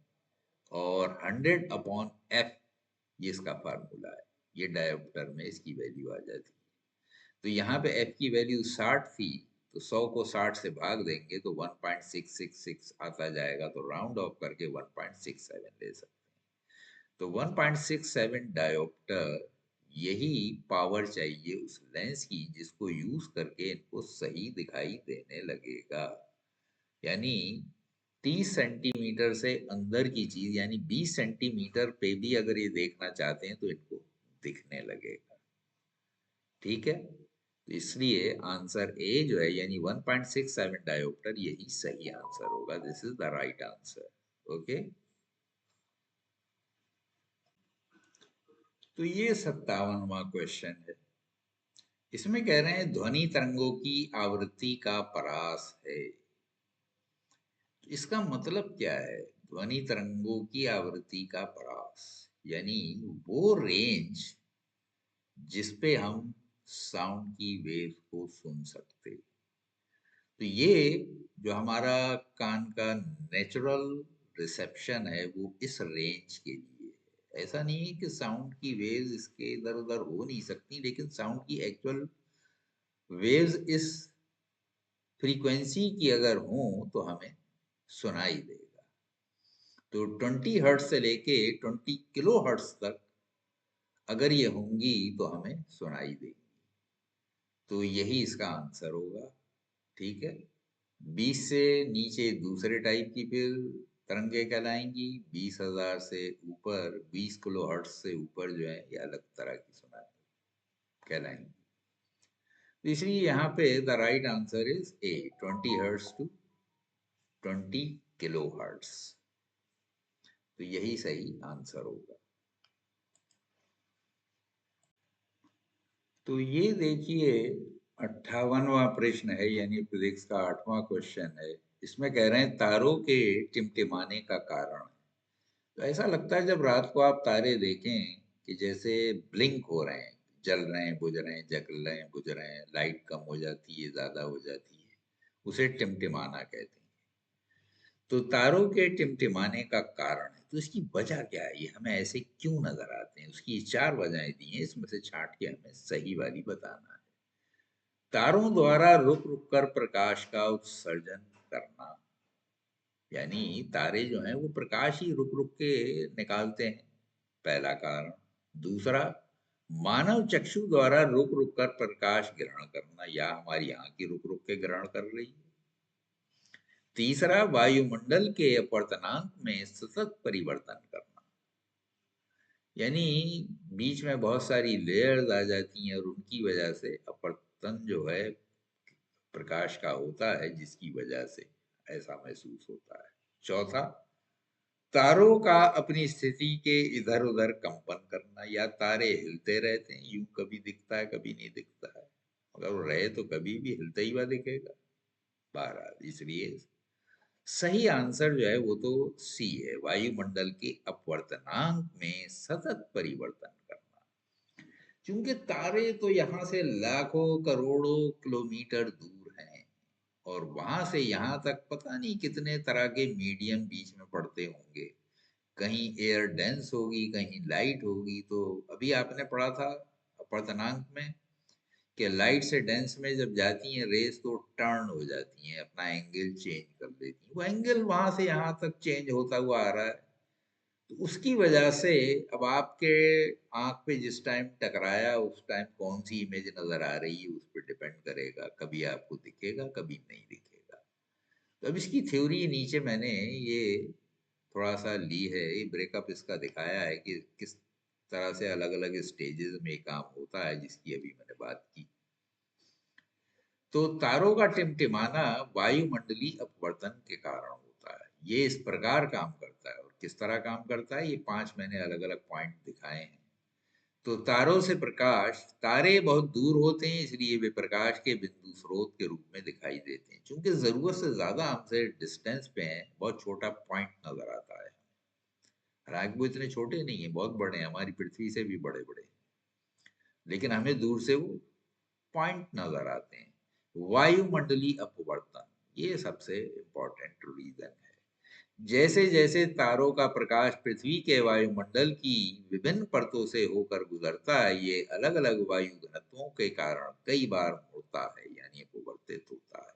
और 100/f ये इसका फार्मूला है, ये डायोप्टर में इसकी वैल्यू आ जाती है। तो यहाँ पे f की वैल्यू 60 थी, तो 100 को 60 से भाग देंगे तो 1.666 आता जाएगा, तो राउंड ऑफ करके 1.67 ले सकते हैं। तो 1.67 डायोप्टर, यही पावर चाहिए उस लेंस की जिसको यूज करके इनको सही दिखाई देने लगेगा। यानी 30 सेंटीमीटर से अंदर की चीज यानी 20 सेंटीमीटर पे भी अगर ये देखना चाहते हैं तो इनको दिखने लगेगा। ठीक है, तो इसलिए आंसर ए जो है यानी 1.67 डायोप्टर यही सही आंसर होगा। This is the right answer. Okay, तो ये 57वां क्वेश्चन है। इसमें कह रहे हैं ध्वनि तरंगों की आवृत्ति का परास है। तो इसका मतलब क्या है? ध्वनि तरंगों की आवृत्ति का परास यानी वो रेंज जिस पे हम साउंड की वेव को सुन सकते। तो ये जो हमारा कान का नेचुरल रिसेप्शन है वो इस रेंज के लिए है। ऐसा नहीं है कि साउंड की वेव्स इसके इधर उधर हो नहीं सकती, लेकिन साउंड की एक्चुअल वेव्स इस फ्रीक्वेंसी की अगर हो तो हमें सुनाई देगा। तो 20 हर्ट्ज से लेके 20 किलो हर्ट्ज तक अगर ये होंगी तो हमें सुनाई देगी। तो यही इसका आंसर होगा। ठीक है, 20 से नीचे दूसरे टाइप की फिर तरंगे कहलाएंगी, 20,000 से ऊपर 20 किलो हर्ट्ज से ऊपर जो है ये अलग तरह की सुनाई कहलाएंगी। तो इसलिए यहाँ पे the right answer is A, 20 hertz to 20 kilo hertz. तो यही सही आंसर होगा। तो ये देखिए 58वां प्रश्न है यानी फिजिक्स का 8वां क्वेश्चन है। इसमें कह रहे हैं तारों के टिमटिमाने का कारण। तो ऐसा लगता है जब रात को आप तारे देखें कि जैसे ब्लिंक हो रहे हैं, जल रहे हैं, बुझ रहे हैं, जल रहे हैं, बुझ रहे हैं, लाइट कम हो जाती है, ज्यादा हो जाती है, उसे टिमटिमाना कहते हैं। तो तारों के टिमटिमाने का कारण है, तो इसकी वजह क्या है, ये हमें ऐसे क्यों नजर आते हैं? उसकी 4 वजहें दी हैं, इसमें से छांट के हमें सही वाली बताना है। तारों द्वारा रुक रुक कर प्रकाश का उत्सर्जन करना, यानी तारे जो हैं वो प्रकाश ही रुक रुक के निकालते हैं, पहला कारण। दूसरा, मानव चक्षु द्वारा रुक रुक कर प्रकाश ग्रहण करना, या हमारी आंख की रुक रुक के ग्रहण कर रही है। तीसरा, वायुमंडल के अपवर्तनांक में सतत परिवर्तन करना, यानी बीच में बहुत सारी लेयर्स आ जाती हैं और उनकी वजह से अपवर्तन जो है प्रकाश का होता है, जिसकी वजह से ऐसा महसूस होता है। चौथा, तारों का अपनी स्थिति के इधर उधर कंपन करना, या तारे हिलते रहते हैं, यूं कभी दिखता है कभी नहीं दिखता है, अगर वो रहे तो कभी भी हिलता ही हुआ दिखेगा। बहरहाल इसलिए सही आंसर जो है वो तो सी है, वायुमंडल के अपवर्तनांक में सतत परिवर्तन करना। क्योंकि तारे तो यहाँ से लाखों करोड़ों किलोमीटर दूर हैं, और वहां से यहाँ तक पता नहीं कितने तरह के मीडियम बीच में पड़ते होंगे। कहीं एयर डेंस होगी, कहीं लाइट होगी। तो अभी आपने पढ़ा था अपवर्तनांक में कि लाइट से डेंस में जब जाती हैं रेस तो टर्न हो जाती हैं, अपना एंगल चेंज कर देती हैं। वो एंगल वहां से यहाँ तक चेंज होता हुआ आ रहा है। तो उसकी वजह से अब आपके आंख पे जिस टाइम टकराया उस टाइम कौन सी इमेज नजर आ रही है उस पर डिपेंड करेगा, कभी आपको दिखेगा कभी नहीं दिखेगा। तो अब इसकी थ्योरी नीचे मैंने ये थोड़ा सा ली है, ये ब्रेकअप इसका दिखाया है कि किस तरह से अलग अलग स्टेजेस में काम होता है, जिसकी अभी मैंने बात की। तो तारों का टिमटिमाना वायुमंडलीय अपवर्तन के कारण होता है। ये इस प्रकार काम करता है, और किस तरह काम करता है ये 5 मैंने अलग अलग पॉइंट दिखाए हैं। तो तारों से प्रकाश, तारे बहुत दूर होते हैं इसलिए वे प्रकाश के बिंदु स्रोत के रूप में दिखाई देते हैं। चूंकि जरूरत से ज्यादा हमसे डिस्टेंस पे हैं, बहुत छोटा पॉइंट नजर आता है। हालांकि वो इतने छोटे नहीं है, बहुत बड़े हैं, हमारी पृथ्वी से भी बड़े बड़े हैं, लेकिन हमें दूर से वो पॉइंट नजर आते हैं। वायुमंडलीय अपवर्तन ये सबसे इंपॉर्टेंट रीजन है। जैसे जैसे तारों का प्रकाश पृथ्वी के वायुमंडल की विभिन्न परतों से होकर गुजरता है, ये अलग अलग वायु घनत्वों के कारण कई बार मुड़ता है यानी अपवर्तित होता है।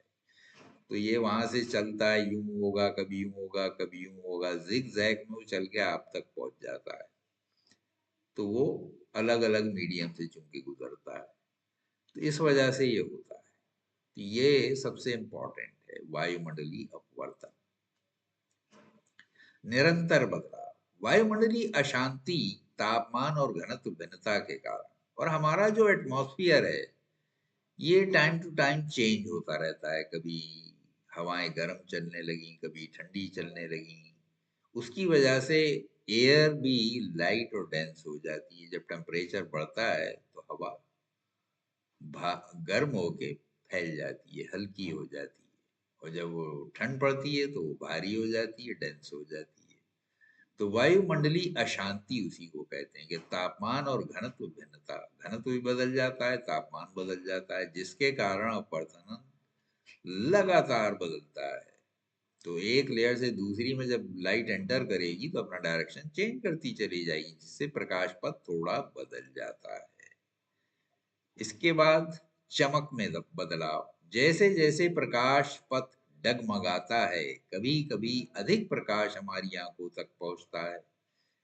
तो ये वहां से चलता है, यूं होगा कभी यूं होगा कभी यूं होगा, जिग जैग में वो चल के आप तक पहुंच जाता है। तो वो अलग अलग मीडियम से चूंकि गुजरता है, तो इस वजह से ये होता है। तो ये सबसे इंपॉर्टेंट है वायुमंडलीय अपवर्तन। निरंतर बदलाव, वायुमंडलीय अशांति, तापमान और घनत्व भिन्नता के कारण, और हमारा जो एटमॉस्फेयर है ये टाइम टू टाइम चेंज होता रहता है। कभी हवाएं गर्म चलने लगी, कभी ठंडी चलने लगी। उसकी वजह से एयर भी लाइट और डेंस हो जाती है। जब टेम्परेचर बढ़ता है तो हवा गर्म होके फैल जाती है, हल्की हो जाती है, और जब वो ठंड पड़ती है तो वो भारी हो जाती है, डेंस हो जाती है। तो वायुमंडलीय अशांति उसी को कहते हैं कि तापमान और घनत्व भिन्नता, घनत्व भी बदल जाता है, तापमान बदल जाता है, जिसके कारण अपवर्तन लगातार बदलता है। तो एक लेयर से दूसरी में जब लाइट एंटर करेगी तो अपना डायरेक्शन चेंज करती चली जाएगी, जिससे प्रकाश पथ थोड़ा बदल जाता है। इसके बाद चमक में बदलाव, जैसे जैसे प्रकाश पथ डगमगाता है, कभी कभी अधिक प्रकाश हमारी आंखों तक पहुंचता है,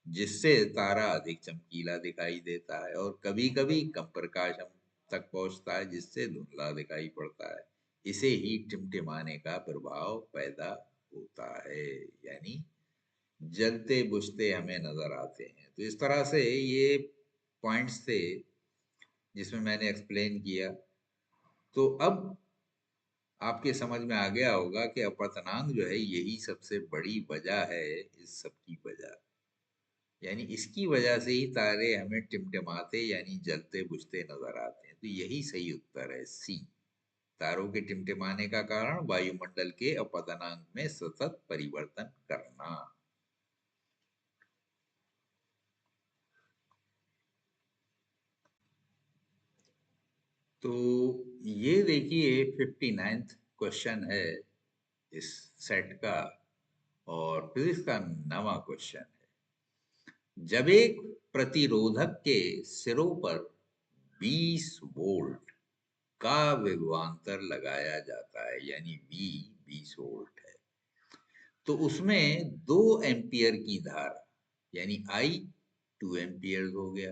जिससे तारा अधिक चमकीला दिखाई देता है, और कभी कभी कम प्रकाश हम तक पहुंचता है, जिससे धुंधला दिखाई पड़ता है। इसे ही टिमटिमाने का प्रभाव पैदा होता है, यानी जलते बुझते हमें नजर आते हैं। तो इस तरह से ये पॉइंट्स थे जिसमें मैंने एक्सप्लेन किया। तो अब आपके समझ में आ गया होगा कि अपवर्तनांक जो है यही सबसे बड़ी वजह है इस सब की वजह, यानी इसकी वजह से ही तारे हमें टिमटिमाते यानी जलते बुझते नजर आते हैं। तो यही सही उत्तर है, सी। तारों के टिमटिमाने का कारण वायुमंडल के अपवर्तनांक में सतत परिवर्तन करना। तो ये देखिए 59th क्वेश्चन है इस सेट का, और फिजिक्स का 9वां क्वेश्चन है। जब एक प्रतिरोधक के सिरों पर 20 वोल्ट का विभवांतर लगाया जाता है, यानी V 20 वोल्ट है, तो उसमें 2 एम्पियर की धारा, यानी I 2 एम्पियर हो गया,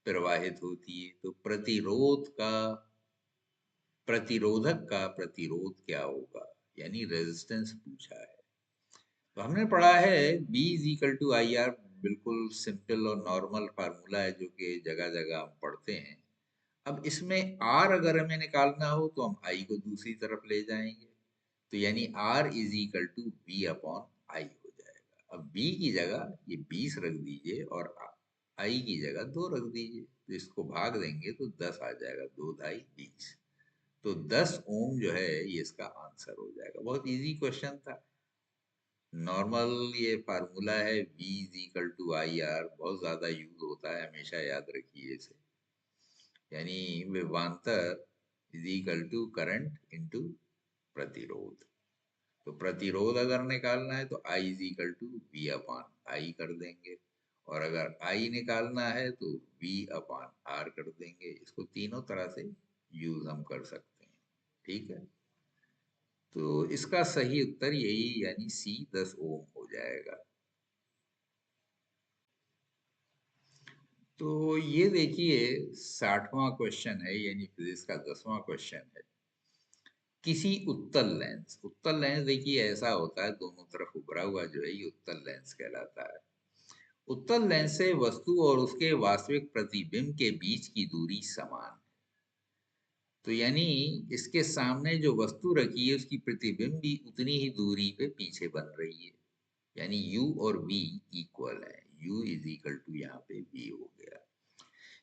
प्रवाहित होती है। तो प्रतिरोधक का प्रतिरोध क्या होगा, यानी रेजिस्टेंस पूछा है। तो हमने पढ़ा है B is equal to I R, बिल्कुल सिंपल और नॉर्मल फार्मूला है जो कि जगह जगह हम पढ़ते हैं। अब इसमें R अगर हमें निकालना हो तो हम I को दूसरी तरफ ले जाएंगे, तो यानी R is equal to B upon I हो जाएगा। अब B की जगह ये 20 रख दीजिए और I की जगह 2 रख दीजिए, तो इसको भाग देंगे तो 10 आ जाएगा, 2 ढाई 20। तो 10 ओम जो है ये इसका आंसर हो जाएगा। बहुत इजी क्वेश्चन था, नॉर्मल ये फार्मूला है, V is equal to I R, बहुत ज्यादा यूज होता है, हमेशा याद रखिए इसे। यानी विभवांतर is equal to current into प्रतिरोध। तो प्रतिरोध अगर निकालना है तो I is equal to V upon I कर देंगे, और अगर I निकालना है तो V अपान R कर देंगे। इसको तीनों तरह से यूज हम कर सकते हैं, ठीक है। तो इसका सही उत्तर यही, यानी सी 10 ओम हो जाएगा। तो ये देखिए 60वां क्वेश्चन है, यानी फिजिक्स का 10वां क्वेश्चन है। किसी उत्तल लेंस देखिए ऐसा होता है, दोनों तरफ उभरा हुआ जो है ये उत्तल लेंस कहलाता है। उत्तल लेंस से वस्तु और उसके वास्तविक प्रतिबिंब के बीच की दूरी समान है। तो यानी इसके सामने जो वस्तु रखी है उसकी प्रतिबिंब भी उतनी ही दूरी पे पीछे बन रही है, यानी U और V इक्वल है। U इज इक्वल टू यहाँ पे V हो गया।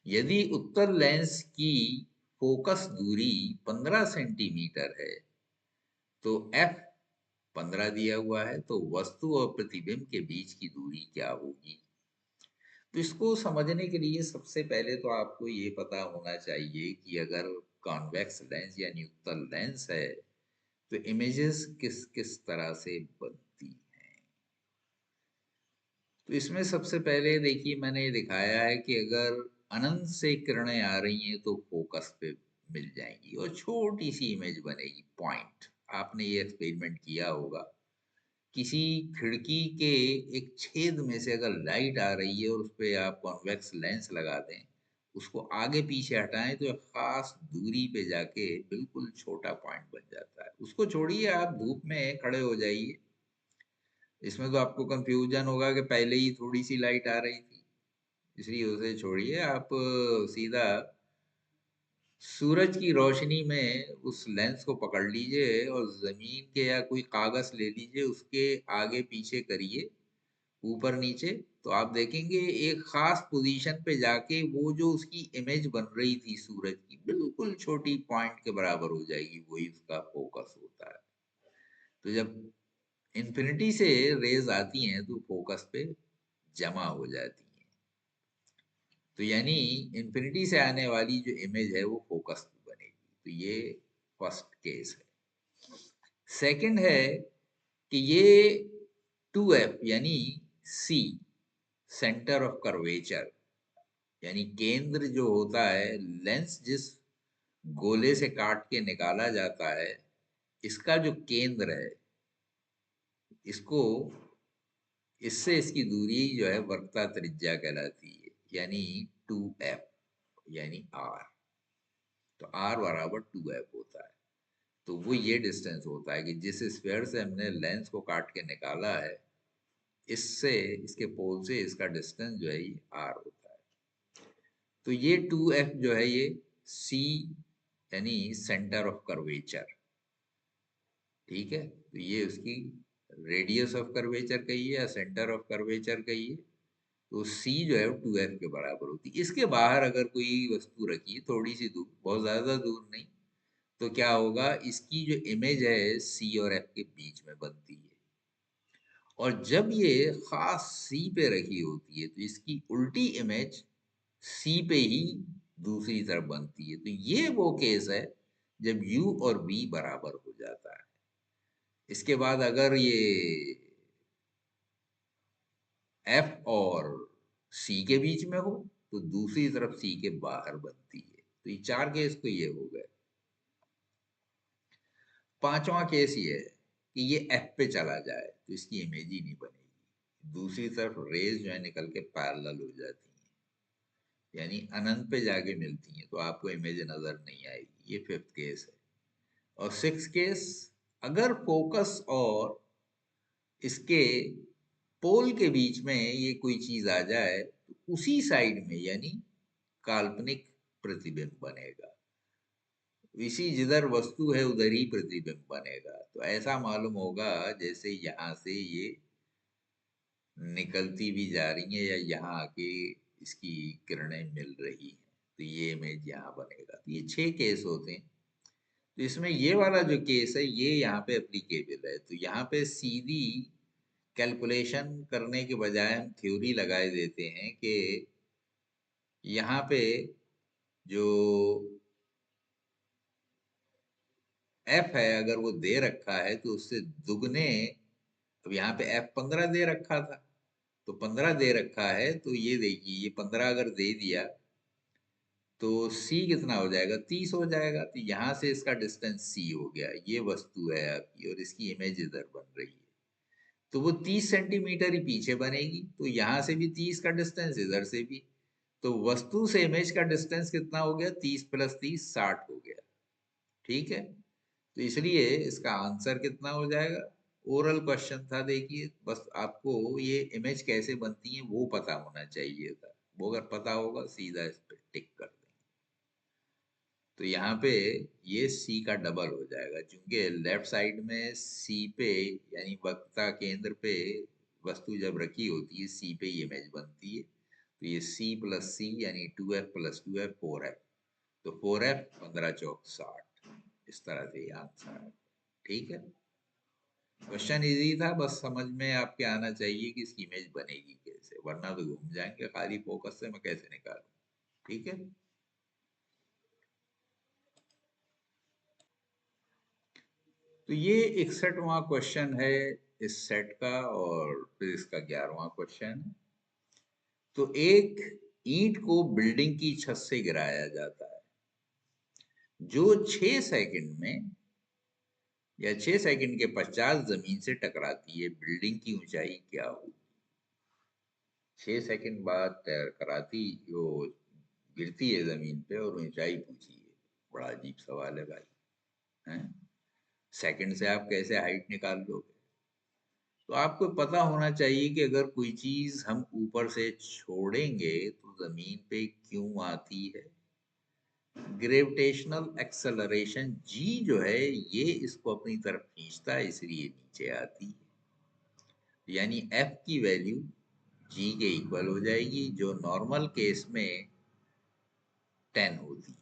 यदि उत्तल लेंस की फोकस दूरी 15 सेंटीमीटर है तो F 15 दिया हुआ है, तो वस्तु और प्रतिबिंब के बीच की दूरी क्या होगी। तो इसको समझने के लिए सबसे पहले तो आपको ये पता होना चाहिए कि अगर कॉन्वेक्स लेंस यानी उत्तल लेंस है तो इमेजेस किस किस तरह से बनती हैं। तो इसमें सबसे पहले देखिए मैंने ये दिखाया है कि अगर अनंत से किरणें आ रही हैं तो फोकस पे मिल जाएंगी और छोटी सी इमेज बनेगी, पॉइंट। आपने ये एक्सपेरिमेंट किया होगा, किसी खिड़की के एक छेद में से अगर लाइट आ रही है और उस पर आप कॉन्वेक्स लेंस लगा दें, उसको आगे पीछे हटाएं तो एक खास दूरी पे जाके बिल्कुल छोटा पॉइंट बन जाता है। उसको छोड़िए, आप धूप में खड़े हो जाइए, इसमें तो आपको कंफ्यूजन होगा कि पहले ही थोड़ी सी लाइट आ रही थी, इसलिए उसे छोड़िए। आप सीधा सूरज की रोशनी में उस लेंस को पकड़ लीजिए और जमीन के या कोई कागज ले लीजिए, उसके आगे पीछे करिए, ऊपर नीचे, तो आप देखेंगे एक खास पोजीशन पे जाके वो जो उसकी इमेज बन रही थी सूरज की, बिल्कुल छोटी पॉइंट के बराबर हो जाएगी, वही उसका फोकस होता है। तो जब इन्फिनिटी से रेज आती हैं तो फोकस पे जमा हो जाती हैं। तो यानी इन्फिनिटी से आने वाली जो इमेज है वो फोकस पे बनेगी। तो ये फर्स्ट केस है। सेकंड है कि ये 2f यानी सी, सेंटर ऑफ कर्वेचर, यानी केंद्र जो होता है, लेंस जिस गोले से काट के निकाला जाता है, इसका जो केंद्र है, इसको, इससे इसकी दूरी जो है वक्रता त्रिज्या कहलाती है, यानी 2f यानी r। तो r बराबर 2f होता है। तो वो ये डिस्टेंस होता है कि जिस स्फीयर से हमने लेंस को काट के निकाला है, इससे, इसके पोल से इसका डिस्टेंस जो है ये r होता है। तो ये 2f जो है ये c यानी सेंटर ऑफ कर्वेचर, ठीक है। तो ये उसकी रेडियस ऑफ कर्वेचर कहिए या सेंटर ऑफ कर्वेचर कहिए। तो c जो है वो 2f के बराबर होती है। इसके बाहर अगर कोई वस्तु रखी थोड़ी सी दूर, बहुत ज्यादा दूर नहीं, तो क्या होगा, इसकी जो इमेज है c और f के बीच में बनती है। और जब ये खास सी पे रखी होती है तो इसकी उल्टी इमेज सी पे ही दूसरी तरफ बनती है। तो ये वो केस है जब u और v बराबर हो जाता है। इसके बाद अगर ये f और c के बीच में हो तो दूसरी तरफ c के बाहर बनती है। तो ये चार केस तो ये हो गए। पांचवा केस ये है कि ये f पे चला जाए तो इसकी इमेज ही नहीं बनेगी, दूसरी तरफ रेज जो है निकल के पैरेलल हो जाती है, यानी अनंत पे जाके मिलती हैं, तो आपको इमेज नजर नहीं आएगी। ये फिफ्थ केस है। और सिक्स केस, अगर फोकस और इसके पोल के बीच में ये कोई चीज आ जाए तो उसी साइड में यानी काल्पनिक प्रतिबिंब बनेगा, इसी जिधर वस्तु है उधर ही प्रतिबिंब बनेगा। तो ऐसा मालूम होगा जैसे यहां से ये निकलती भी जा रही है या यहाँ आके इसकी किरणें मिल रही हैं, तो ये इमेज यहाँ बनेगा। तो ये 6 केस होते हैं। तो इसमें ये वाला जो केस है ये यहाँ पे एप्लीकेबल है। तो यहाँ पे सीधी कैलकुलेशन करने के बजाय हम थ्योरी लगाए देते हैं कि यहाँ पे जो f है अगर वो दे रखा है तो उससे दुगने, अब यहाँ पे f 15 दे रखा था, तो 15 दे रखा है, तो ये देखिए ये 15 अगर दे दिया तो c कितना हो जाएगा, 30 हो जाएगा। तो यहाँ से इसका डिस्टेंस c हो गया, ये वस्तु है आपकी और इसकी इमेज इधर बन रही है, तो वो 30 सेंटीमीटर ही पीछे बनेगी। तो यहाँ से भी 30 का डिस्टेंस, इधर से भी। तो वस्तु से इमेज का डिस्टेंस कितना हो गया, 30 प्लस 30 60 हो गया, ठीक है। तो इसलिए इसका आंसर कितना हो जाएगा, ओरल क्वेश्चन था, देखिए बस आपको ये इमेज कैसे बनती है वो पता होना चाहिए था। वो अगर पता होगा सीधा इस पे टिक कर दें। तो यहाँ पे ये C का डबल हो जाएगा, क्योंकि लेफ्ट साइड में C पे यानी वक्रता केंद्र पे वस्तु जब रखी होती है C पे ही इमेज बनती है। तो ये C प्लस C यानी 2f प्लस 2f 4f। तो 4f 15 चौक 60, इस तरह से आंसर है, ठीक है। क्वेश्चन इजी था, बस समझ में आपके आना चाहिए कि इसकी इमेज बनेगी कैसे, वरना तो घूम जाएंगे खाली फोकस से मैं कैसे निकालूं, ठीक है। तो ये 61वां क्वेश्चन है इस सेट का, और फिर इसका 11वां क्वेश्चन है। तो एक ईंट को बिल्डिंग की छत से गिराया जाता है, जो 6 सेकंड में या 6 सेकंड के पश्चात जमीन से टकराती है, बिल्डिंग की ऊंचाई क्या होगी। 6 सेकंड बाद टकराती वो गिरती है जमीन पे और ऊंचाई पूछी है, बड़ा अजीब सवाल है भाई, हैं? सेकंड से आप कैसे हाइट निकाल लोगे। तो आपको पता होना चाहिए कि अगर कोई चीज हम ऊपर से छोड़ेंगे तो जमीन पे क्यों आती है। ग्रेविटेशनल एक्सेलरेशन जी जो है ये इसको अपनी तरफ खींचता है, इसलिए नीचे आती है। यानी एफ की वैल्यू जी के इक्वल हो जाएगी, जो नॉर्मल केस में 10 होती है,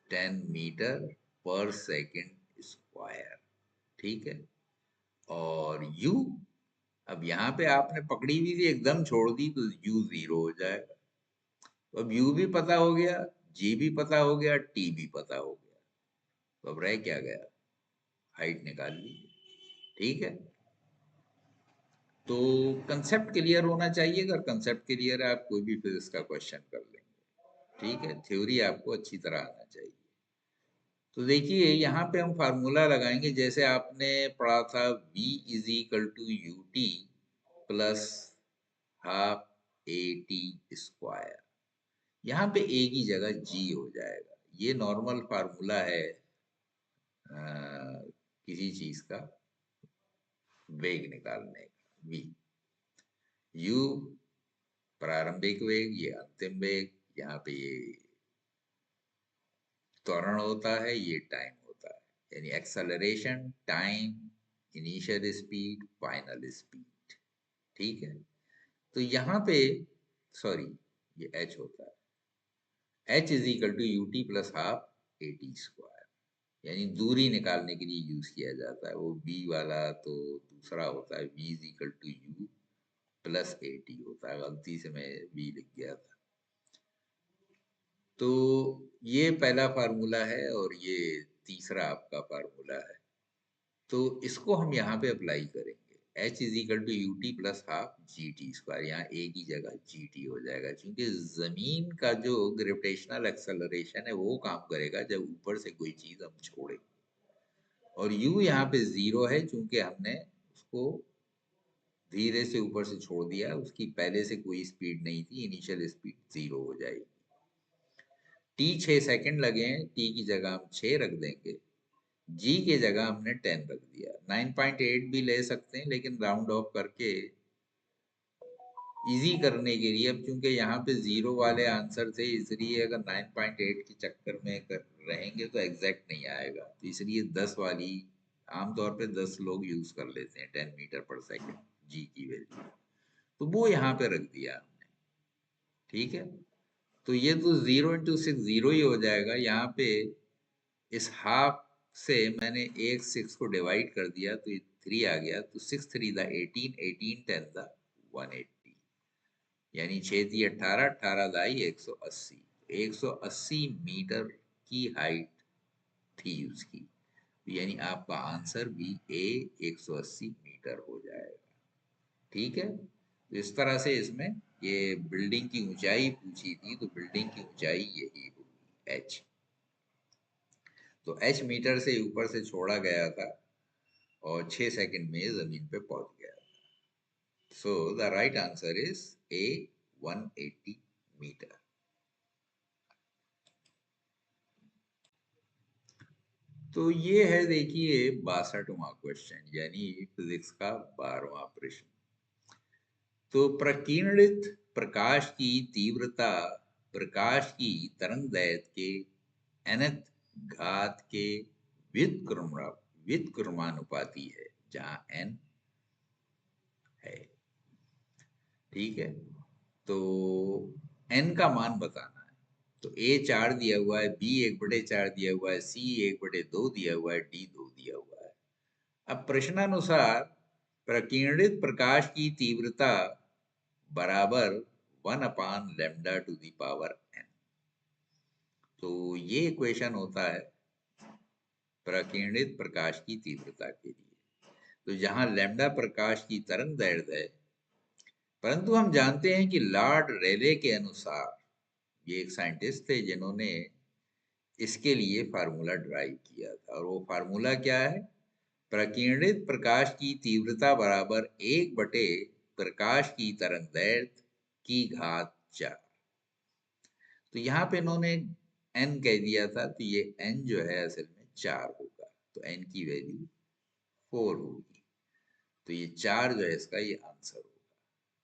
10 मीटर पर सेकेंड स्क्वायर। ठीक है। और u, अब यहाँ पे आपने पकड़ी हुई थी एकदम छोड़ दी तो u 0 हो जाएगा। तो अब u भी पता हो गया, g भी पता हो गया, t भी पता हो गया, तो अब रह क्या गया, हाइट निकाल लीजिए। ठीक है। तो कंसेप्ट क्लियर होना चाहिए, अगर कंसेप्ट क्लियर है आप कोई भी फिजिक्स का क्वेश्चन कर लेंगे। ठीक है, थ्योरी आपको अच्छी तरह आना चाहिए। तो देखिए यहाँ पे हम फार्मूला लगाएंगे, जैसे आपने पढ़ा था v is equal to u t plus half a t square. यहाँ पे a की जगह g हो जाएगा। ये नॉर्मल फार्मूला है किसी चीज का वेग निकालने का। v, u प्रारंभिक वेग, ये अंतिम वेग, यहाँ पे ये त्वरण होता है, ये टाइम होता है, यानी acceleration, time, initial speed, final speed. ठीक है। तो यहाँ पे सॉरी, ये h होता है, h is equal to u t plus half a t square, यानी दूरी निकालने के लिए यूज किया जाता है। वो v वाला तो दूसरा होता है, v is equal to u plus a t होता है, गलती से मैं v लिख गया था। तो ये पहला फार्मूला है और ये तीसरा आपका फार्मूला है। तो इसको हम यहाँ पे अप्लाई करेंगे, h is equal to u t plus half g t square, यहाँ a की जगह जी टी हो जाएगा, क्योंकि जमीन का जो ग्रेविटेशनल एक्सेलरेशन है वो काम करेगा जब ऊपर से कोई चीज हम छोड़े। और u यहाँ पे 0 है, चूंकि हमने उसको धीरे से ऊपर से छोड़ दिया, उसकी पहले से कोई स्पीड नहीं थी, इनिशियल स्पीड 0 हो जाएगी। t 6 सेकंड लगे हैं, t की जगह हम 6 रख देंगे, g की जगह हमने 10 रख दिया। 9.8 भी ले सकते हैं, लेकिन राउंड ऑफ करके इजी करने के लिए, अब चूंकि यहाँ पे 0 वाले आंसर थे, इसलिए अगर 9.8 के चक्कर में रहेंगे तो एग्जैक्ट नहीं आएगा, तो इसलिए 10 वाली आमतौर पे 10 लोग यूज कर लेते हैं, 10 मीटर पर सेकेंड जी की वैल्यू, तो वो यहाँ पे रख दिया हमने। ठीक है। तो ये तो 0 × 6 0 ही हो जाएगा। यहाँ पे इस हाफ से मैंने एक 6 को डिवाइड कर दिया तो ये 3 आ गया, तो 6 3 दा 18, 18 10 दा 180, यानी 6 × 18, 18 दाई 180, 180 मीटर की हाइट थी उसकी, यानी आपका आंसर भी ए 180 मीटर हो जाएगा। ठीक है। तो इस तरह से इसमें ये बिल्डिंग की ऊंचाई पूछी थी, तो बिल्डिंग की ऊंचाई यही होगी h। तो h मीटर से ऊपर से छोड़ा गया था और 6 सेकंड में जमीन पे पहुंच गया। So the right answer is a 180 metre. तो ये है देखिए 62वां क्वेश्चन, यानी फिजिक्स का 12वां प्रश्न। तो प्रकीर्णित प्रकाश की तीव्रता प्रकाश की तरंग दैर्घ्य के nth घात के व्युत्क्रमानुपाती है, जहां n है। ठीक है। तो n का मान बताना है। तो a 4 दिया हुआ है, b 1/4 दिया हुआ है, c 1/2 दिया हुआ है, d 2 दिया हुआ है। अब प्रश्नानुसार प्रकीर्णित प्रकाश की तीव्रता बराबर 1/λ⁴n। तो ये इक्वेशन होता है प्रकीर्णित प्रकाश की तीव्रता के लिए। तो जहां लैम्डा प्रकाश की तरंग दैर्घ्य है, परंतु हम जानते हैं कि लॉर्ड रेले के अनुसार, ये एक साइंटिस्ट थे जिन्होंने इसके लिए फार्मूला ड्राइव किया था, और वो फार्मूला क्या है, प्रकीर्णित प्रकाश की तीव्रता बराबर 1 बटे प्रकाश की तरंग दैर्घ्य की घात 4। तो यहाँ पे इन्होंने n कह दिया था, तो ये n जो है असल में 4 होगा, तो n की वैल्यू 4 होगी। तो ये 4 जो है इसका ये आंसर होगा।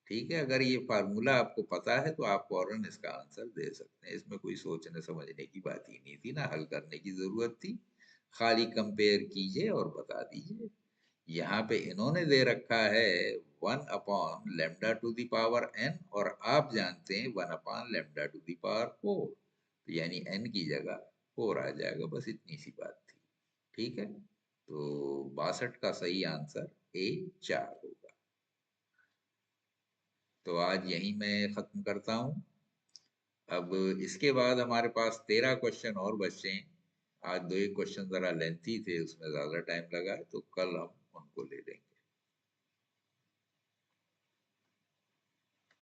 ठीक है, अगर ये फार्मूला आपको पता है तो आप फौरन इसका आंसर दे सकते हैं। इसमें कोई सोचने समझने की बात ही नहीं थी, ना हल करने की जरूरत थी। खाली कंपेयर कीजिए और बता दीजिए। यहाँ पे इन्होंने दे रखा है 1/λ⁴ और आप जानते हैं 1/λ⁴ तो यानी n की जगह 4 आ जाएगा। बस इतनी सी बात थी। ठीक है, तो 62 का सही आंसर A4 होगा। तो आज यही मैं खत्म करता हूँ। अब इसके बाद हमारे पास 13 क्वेश्चन और बचे हैं। आज 2 एक क्वेश्चन जरा लेंथी थे, उसमें ज्यादा टाइम लगा है, तो कल हम उनको ले लेंगे।